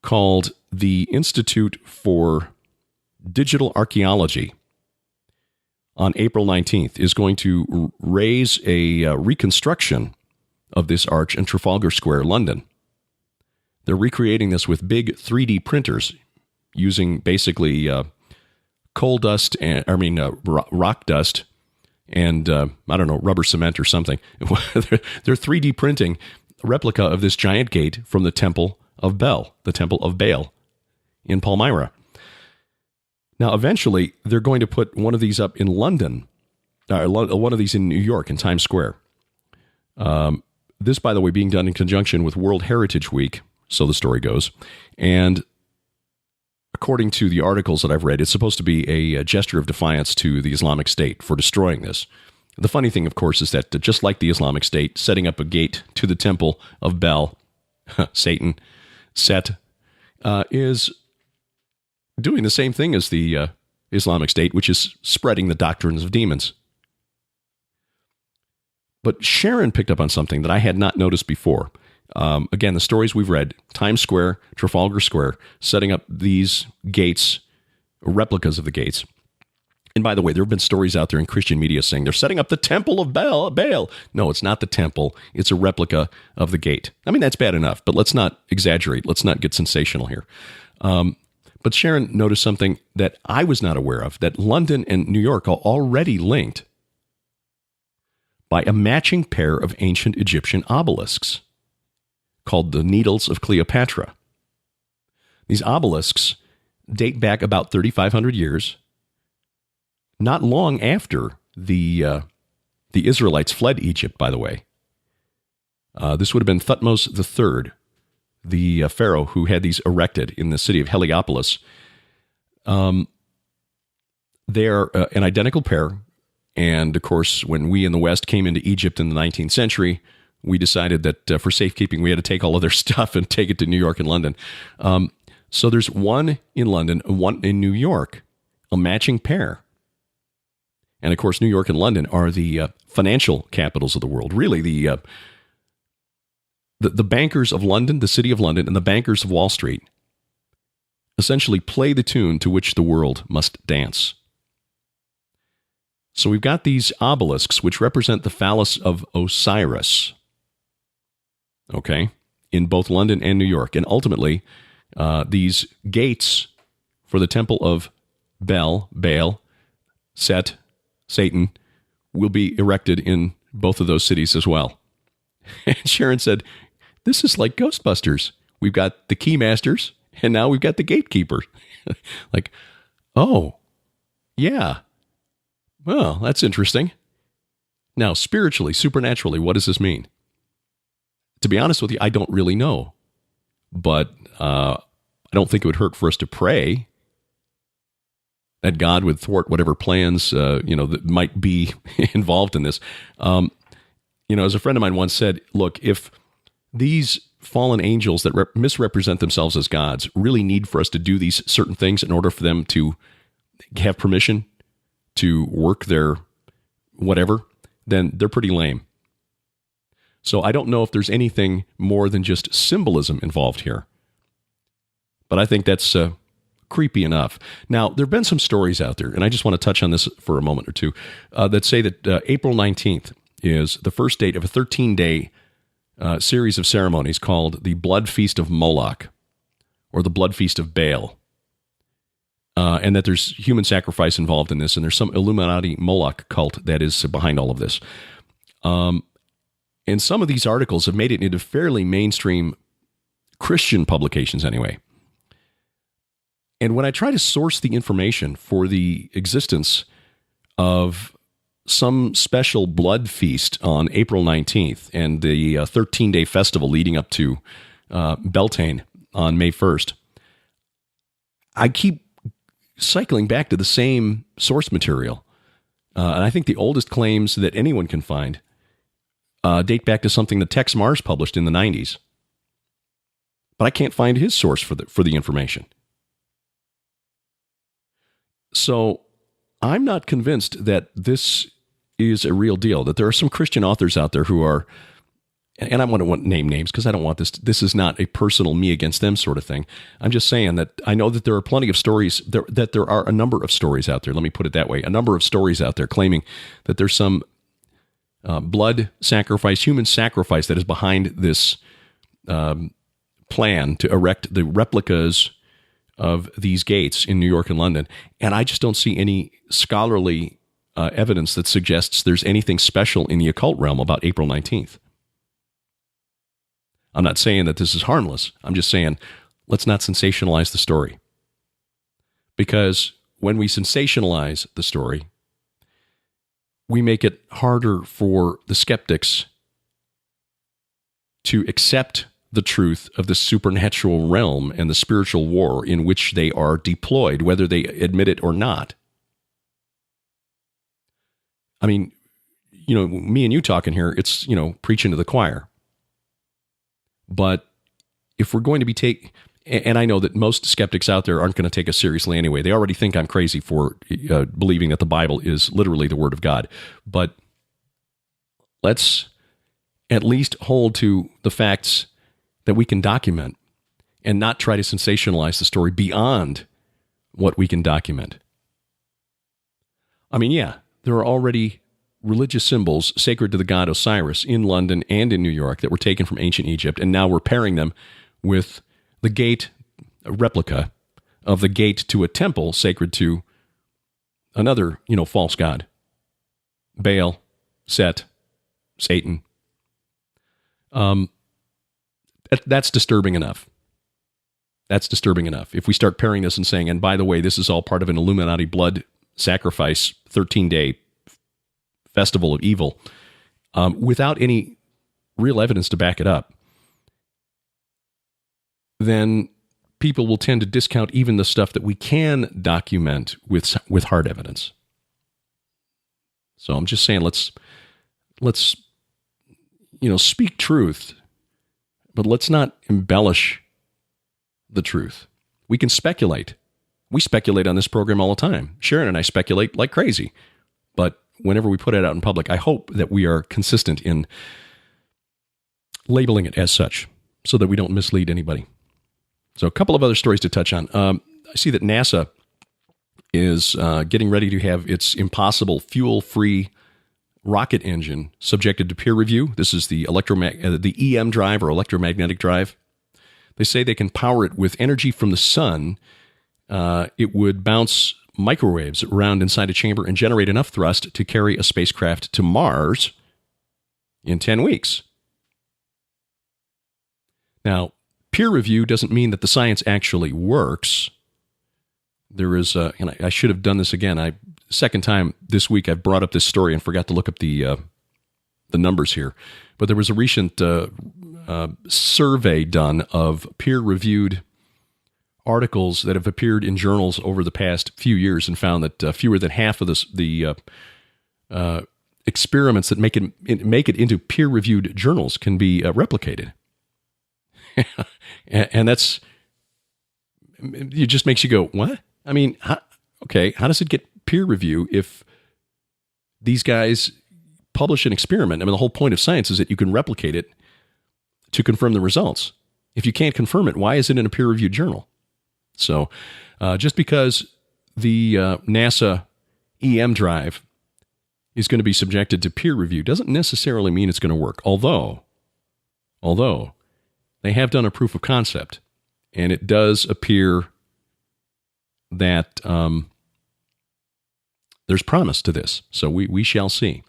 called the Institute for Digital Archaeology on April 19th is going to raise a reconstruction of this arch in Trafalgar Square, London. They're recreating this with big 3D printers using basically rock dust and, rubber cement or something. They're 3D printing a replica of this giant gate from the Temple of Bel, the Temple of Baal in Palmyra. Now, eventually, they're going to put one of these up in London, one of these in New York, in Times Square. This, by the way, being done in conjunction with World Heritage Week, so the story goes. And according to the articles that I've read, it's supposed to be a gesture of defiance to the Islamic State for destroying this. The funny thing, of course, is that just like the Islamic State, setting up a gate to the Temple of Bel, Satan, Set, is doing the same thing as the Islamic State, which is spreading the doctrines of demons. But Sharon picked up on something that I had not noticed before. Again, the stories we've read, Times Square, Trafalgar Square, setting up these gates, replicas of the gates. And by the way, there have been stories out there in Christian media saying they're setting up the Temple of Baal. No, it's not the temple. It's a replica of the gate. I mean, that's bad enough, but let's not exaggerate. Let's not get sensational here. But Sharon noticed something that I was not aware of, that London and New York are already linked by a matching pair of ancient Egyptian obelisks called the Needles of Cleopatra. These obelisks date back about 3,500 years, not long after the Israelites fled Egypt, by the way. This would have been Thutmose III, the pharaoh who had these erected in the city of Heliopolis. They are an identical pair. And, of course, when we in the West came into Egypt in the 19th century, we decided that for safekeeping, we had to take all of their stuff and take it to New York and London. So there's one in London, one in New York, a matching pair. And, of course, New York and London are the financial capitals of the world. Really, the bankers of London, the city of London, and the bankers of Wall Street essentially play the tune to which the world must dance. So we've got these obelisks, which represent the phallus of Osiris, okay, in both London and New York. And ultimately, these gates for the Temple of Bel, Baal, Set, Satan, will be erected in both of those cities as well. And Sharon said, this is like Ghostbusters. We've got the keymasters, and now we've got the gatekeepers. Like, oh, yeah. Well, that's interesting. Now, spiritually, supernaturally, what does this mean? To be honest with you, I don't really know. But I don't think it would hurt for us to pray that God would thwart whatever plans, that might be involved in this. As a friend of mine once said, look, if these fallen angels that misrepresent themselves as gods really need for us to do these certain things in order for them to have permission to work their whatever, then they're pretty lame. So I don't know if there's anything more than just symbolism involved here. But I think that's creepy enough. Now, there have been some stories out there, and I just want to touch on this for a moment or two, that say that April 19th is the first date of a 13-day series of ceremonies called the Blood Feast of Moloch, or the Blood Feast of Baal. And that there's human sacrifice involved in this, and there's some Illuminati Moloch cult that is behind all of this. And some of these articles have made it into fairly mainstream Christian publications anyway. And when I try to source the information for the existence of some special blood feast on April 19th and the 13-day festival leading up to Beltane on May 1st, I keep cycling back to the same source material. And I think the oldest claims that anyone can find date back to something that Tex Mars published in the 90s. But I can't find his source for the information. So I'm not convinced that this is a real deal, that there are some Christian authors out there who are, and I want to name names because I don't want this is not a personal me against them sort of thing. I'm just saying that I know that there are plenty of stories, that there are a number of stories out there, let me put it that way, a number of stories out there claiming that there's some blood sacrifice, human sacrifice that is behind this plan to erect the replicas of these gates in New York and London. And I just don't see any scholarly evidence that suggests there's anything special in the occult realm about April 19th. I'm not saying that this is harmless. I'm just saying let's not sensationalize the story. Because when we sensationalize the story, we make it harder for the skeptics to accept the truth of the supernatural realm and the spiritual war in which they are deployed, whether they admit it or not. I mean, me and you talking here, it's, preaching to the choir. But if we're going to be And I know that most skeptics out there aren't going to take us seriously anyway. They already think I'm crazy for believing that the Bible is literally the Word of God. But let's at least hold to the facts that we can document and not try to sensationalize the story beyond what we can document. I mean, yeah, there are already religious symbols sacred to the god Osiris in London and in New York that were taken from ancient Egypt, and now we're pairing them with the gate, a replica of the gate to a temple sacred to another, false god. Baal, Set, Satan. That's disturbing enough. That's disturbing enough. If we start pairing this and saying, and by the way, this is all part of an Illuminati blood sacrifice, 13-day festival of evil, without any real evidence to back it up, then people will tend to discount even the stuff that we can document with hard evidence. So I'm just saying, let's speak truth, but let's not embellish the truth. We can speculate. We speculate on this program all the time. Sharon and I speculate like crazy. But whenever we put it out in public, I hope that we are consistent in labeling it as such so that we don't mislead anybody. So a couple of other stories to touch on. I see that NASA is getting ready to have its impossible fuel-free rocket engine subjected to peer review. This is the EM drive or electromagnetic drive. They say they can power it with energy from the sun. It would bounce microwaves around inside a chamber and generate enough thrust to carry a spacecraft to Mars in 10 weeks. Now, peer review doesn't mean that the science actually works. There is, and I should have done this again. Second time this week I've brought up this story and forgot to look up the numbers here. But there was a recent survey done of peer-reviewed articles that have appeared in journals over the past few years and found that fewer than half of the experiments that make it into peer-reviewed journals can be replicated. And it just makes you go, what? I mean, how does it get peer review if these guys publish an experiment? I mean, the whole point of science is that you can replicate it to confirm the results. If you can't confirm it, why is it in a peer-reviewed journal? So just because the NASA EM drive is going to be subjected to peer review doesn't necessarily mean it's going to work. Although they have done a proof of concept, and it does appear that there's promise to this. So we shall see.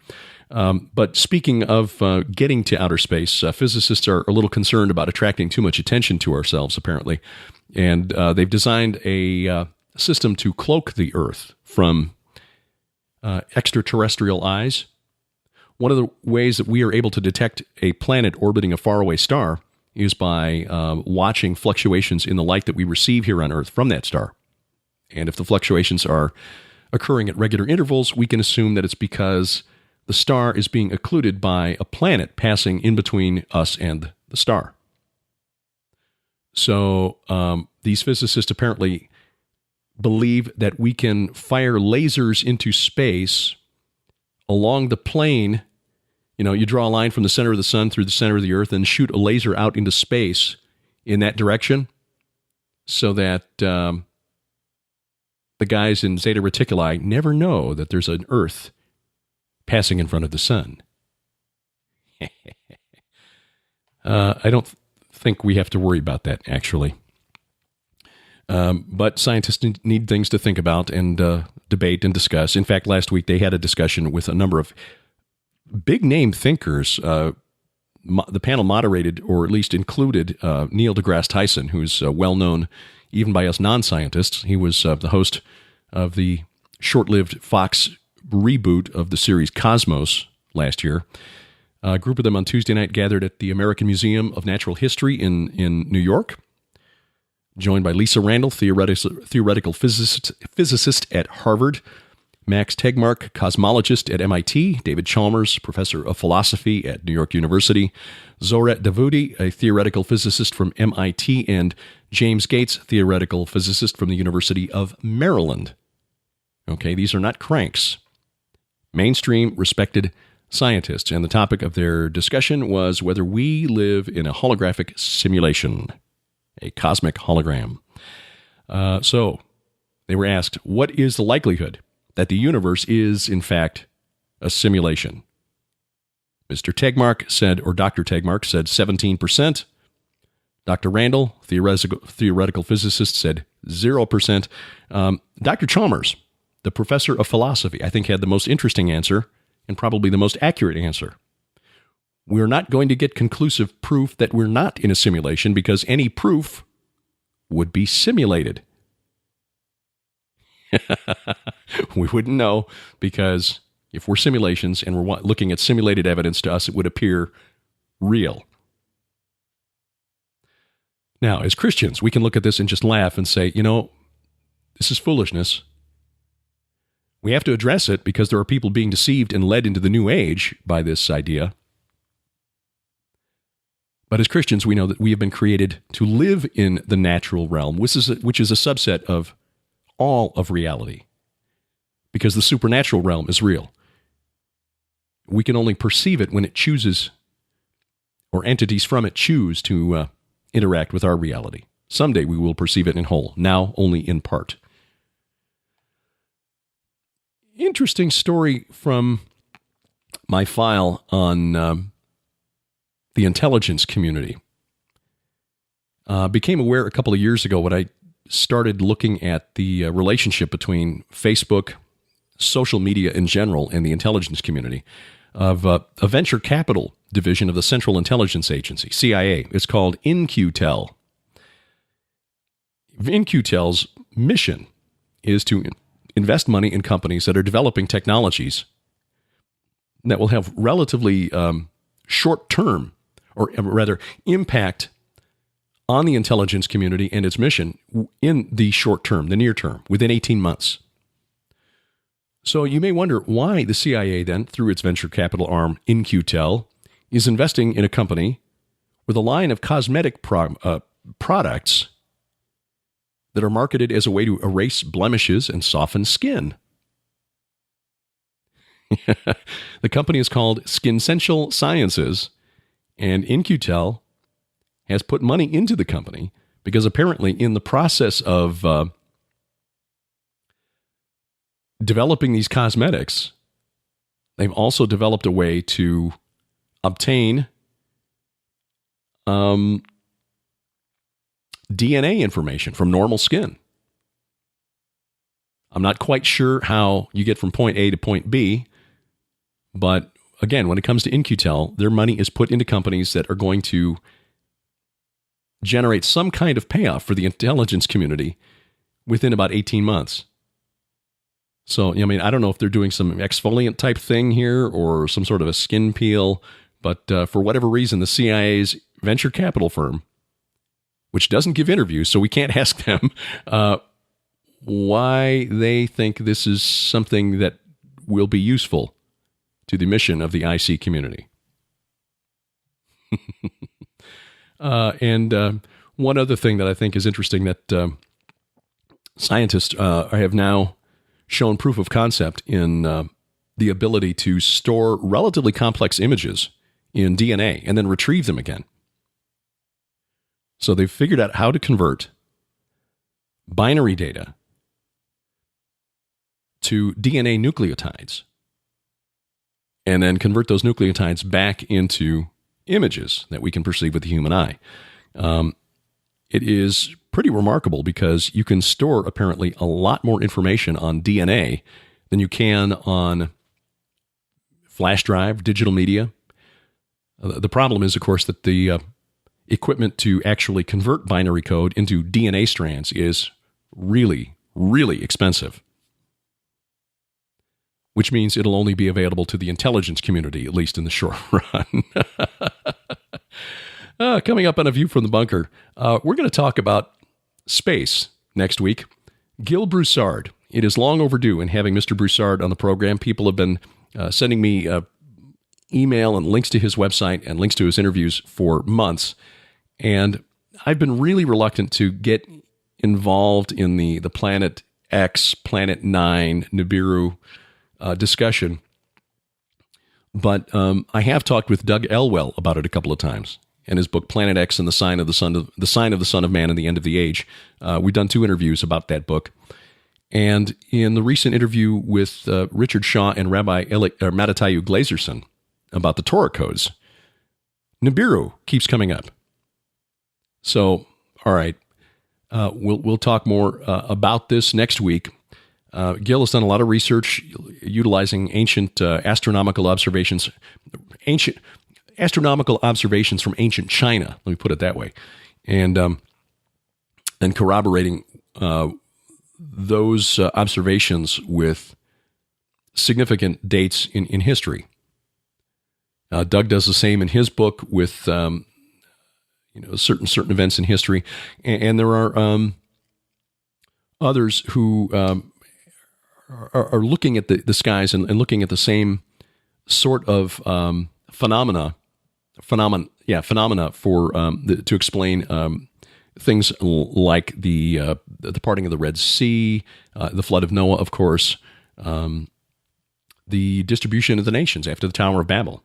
But speaking of getting to outer space, physicists are a little concerned about attracting too much attention to ourselves, apparently. And they've designed a system to cloak the Earth from extraterrestrial eyes. One of the ways that we are able to detect a planet orbiting a faraway star is by watching fluctuations in the light that we receive here on Earth from that star. And if the fluctuations are occurring at regular intervals, we can assume that it's because the star is being occluded by a planet passing in between us and the star. So these physicists apparently believe that we can fire lasers into space along the plane. You draw a line from the center of the sun through the center of the Earth and shoot a laser out into space in that direction so that the guys in Zeta Reticuli never know that there's an Earth passing in front of the sun. I don't think we have to worry about that, actually. But scientists need things to think about and debate and discuss. In fact, last week they had a discussion with a number of big-name thinkers. The panel moderated, or at least included, Neil deGrasse Tyson, who's well-known even by us non-scientists. He was the host of the short-lived Fox reboot of the series Cosmos last year. A group of them on Tuesday night gathered at the American Museum of Natural History in New York, joined by Lisa Randall, theoretical physicist at Harvard, Max Tegmark, cosmologist at MIT, David Chalmers, professor of philosophy at New York University, Zoret Davoudi, a theoretical physicist from MIT, and James Gates, theoretical physicist from the University of Maryland. Okay, these are not cranks. Mainstream, respected scientists, and the topic of their discussion was whether we live in a holographic simulation, a cosmic hologram. So they were asked, what is the likelihood that the universe is, in fact, a simulation? Mr. Tegmark said, or Dr. Tegmark said 17%. Dr. Randall, theoretical physicist, said 0%. Dr. Chalmers, the professor of philosophy, I think had the most interesting answer and probably the most accurate answer. We're not going to get conclusive proof that we're not in a simulation because any proof would be simulated. We wouldn't know because if we're simulations and we're looking at simulated evidence, to us it would appear real. Now, as Christians, we can look at this and just laugh and say, this is foolishness. We have to address it because there are people being deceived and led into the new age by this idea. But as Christians, we know that we have been created to live in the natural realm, which is a subset of all of reality, because the supernatural realm is real. We can only perceive it when it chooses, or entities from it choose to interact with our reality. Someday we will perceive it in whole, now only in part. Interesting story from my file on the intelligence community. Became aware a couple of years ago when I started looking at the relationship between Facebook, social media in general, and the intelligence community of a venture capital division of the Central Intelligence Agency, CIA. It's called InQtel. InQtel's mission is to invest money in companies that are developing technologies that will have relatively short-term, or rather impact on the intelligence community and its mission in the short term, the near term, within 18 months. So you may wonder why the CIA then, through its venture capital arm, InQtel, is investing in a company with a line of cosmetic products that are marketed as a way to erase blemishes and soften skin. The company is called Skinsential Sciences, and InQtel has put money into the company because apparently in the process of developing these cosmetics, they've also developed a way to obtain DNA information from normal skin. I'm not quite sure how you get from point A to point B, but again, when it comes to InQtel, their money is put into companies that are going to generate some kind of payoff for the intelligence community within about 18 months. So, I don't know if they're doing some exfoliant type thing here or some sort of a skin peel, but for whatever reason, the CIA's venture capital firm, which doesn't give interviews, so we can't ask them why they think this is something that will be useful to the mission of the IC community. And one other thing that I think is interesting that scientists have now shown proof of concept in the ability to store relatively complex images in DNA and then retrieve them again. So they've figured out how to convert binary data to DNA nucleotides and then convert those nucleotides back into images that we can perceive with the human eye. It is pretty remarkable because you can store apparently a lot more information on DNA than you can on flash drive, digital media. The problem is, of course, that the equipment to actually convert binary code into DNA strands is really, really expensive, which means it'll only be available to the intelligence community, at least in the short run. Coming up on A View from the Bunker, we're going to talk about space next week. Gil Broussard it is long overdue in having Mr. Broussard on the program. People have been sending me email and links to his website and links to his interviews for months. And I've been really reluctant to get involved in the Planet X, Planet 9, Nibiru discussion. But I have talked with Doug Elwell about it a couple of times. In his book, Planet X and the Sign of the Son of Man and the End of the Age. We've done 2 interviews about that book. And in the recent interview with Richard Shaw and Rabbi Mattatyahu Glazerson about the Torah codes, Nibiru keeps coming up. So, all right, we'll talk more about this next week. Gil has done a lot of research utilizing ancient astronomical observations from ancient China. Let me put it that way, and corroborating those observations with significant dates in history. Doug does the same in his book with certain events in history, and there are others who are looking at the skies and looking at the same sort of phenomena for to explain things like the parting of the Red Sea, the flood of Noah, of course, the distribution of the nations after the Tower of Babel.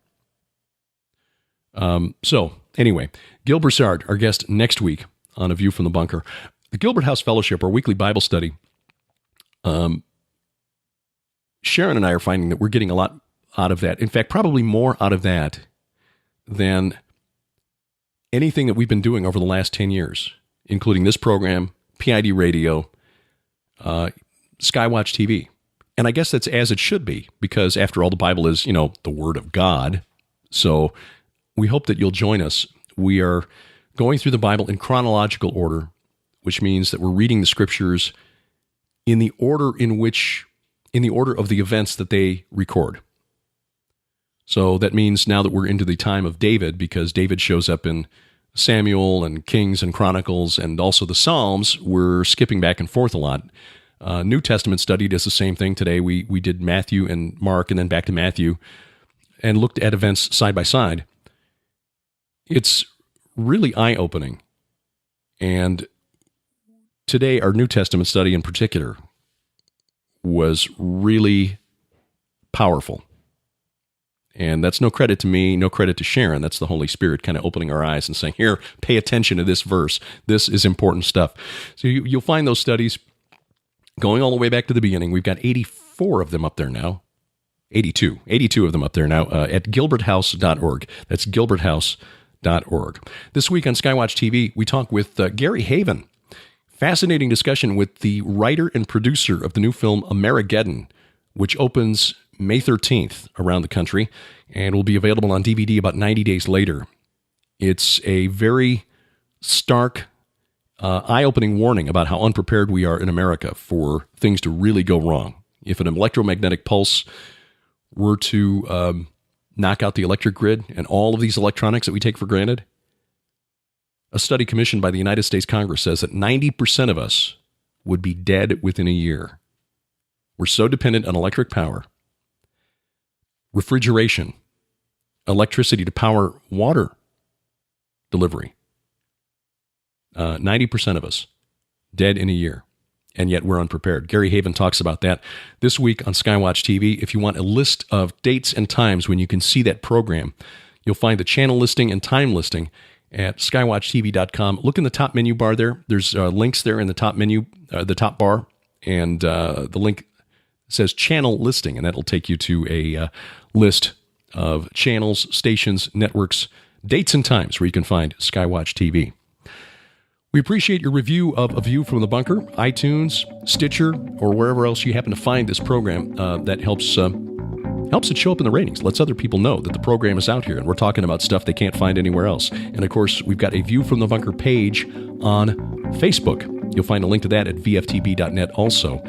So anyway, Gil Broussard, our guest next week on A View from the Bunker. The Gilbert House Fellowship, our weekly Bible study. Sharon and I are finding that we're getting a lot out of that. In fact, probably more out of that than anything that we've been doing over the last 10 years, including this program, PID Radio, Skywatch TV. And I guess that's as it should be, because after all, the Bible is, the Word of God. So we hope that you'll join us. We are going through the Bible in chronological order, which means that we're reading the Scriptures in the order of the events that they record. So that means now that we're into the time of David, because David shows up in Samuel and Kings and Chronicles and also the Psalms, we're skipping back and forth a lot. New Testament study does the same thing today. We did Matthew and Mark and then back to Matthew and looked at events side by side. It's really eye-opening. And today, our New Testament study in particular was really powerful. And that's no credit to me, no credit to Sharon. That's the Holy Spirit kind of opening our eyes and saying, here, pay attention to this verse. This is important stuff. So you'll find those studies going all the way back to the beginning. We've got 84 of them up there now. 82 of them up there now at gilberthouse.org. That's gilberthouse.org. This week on Skywatch TV, we talk with Gary Haven. Fascinating discussion with the writer and producer of the new film Amerigeddon, which opens May 13th around the country and will be available on DVD about 90 days later. It's a very stark, eye-opening warning about how unprepared we are in America for things to really go wrong. If an electromagnetic pulse were to knock out the electric grid and all of these electronics that we take for granted, a study commissioned by the United States Congress says that 90% of us would be dead within a year. We're so dependent on electric power, refrigeration, electricity to power water delivery. 90% of us dead in a year, and yet we're unprepared. Gary Haven talks about that this week on Skywatch TV. If you want a list of dates and times when you can see that program, you'll find the channel listing and time listing at skywatchtv.com. Look in the top menu bar there. There's links there in the top menu, the top bar, and the link says channel listing, and that'll take you to a list of channels, stations, networks, dates, and times where you can find Skywatch TV. We appreciate your review of A View from the Bunker, iTunes, Stitcher, or wherever else you happen to find this program. That helps it show up in the ratings, lets other people know that the program is out here and we're talking about stuff they can't find anywhere else. And of course, we've got a View from the Bunker page on Facebook. You'll find a link to that at vftb.net also.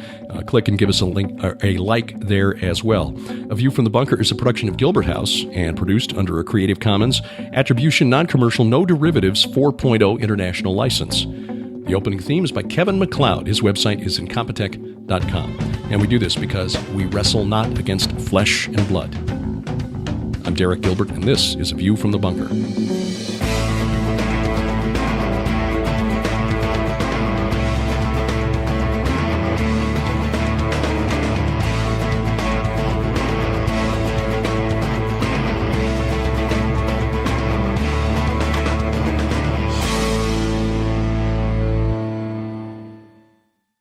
Click and give us a like there as well. A View from the Bunker is a production of Gilbert House and produced under a Creative Commons Attribution Non-Commercial No Derivatives 4.0 International License. The opening theme is by Kevin MacLeod. His website is incompetech.com. And we do this because we wrestle not against flesh and blood. I'm Derek Gilbert, and this is A View from the Bunker.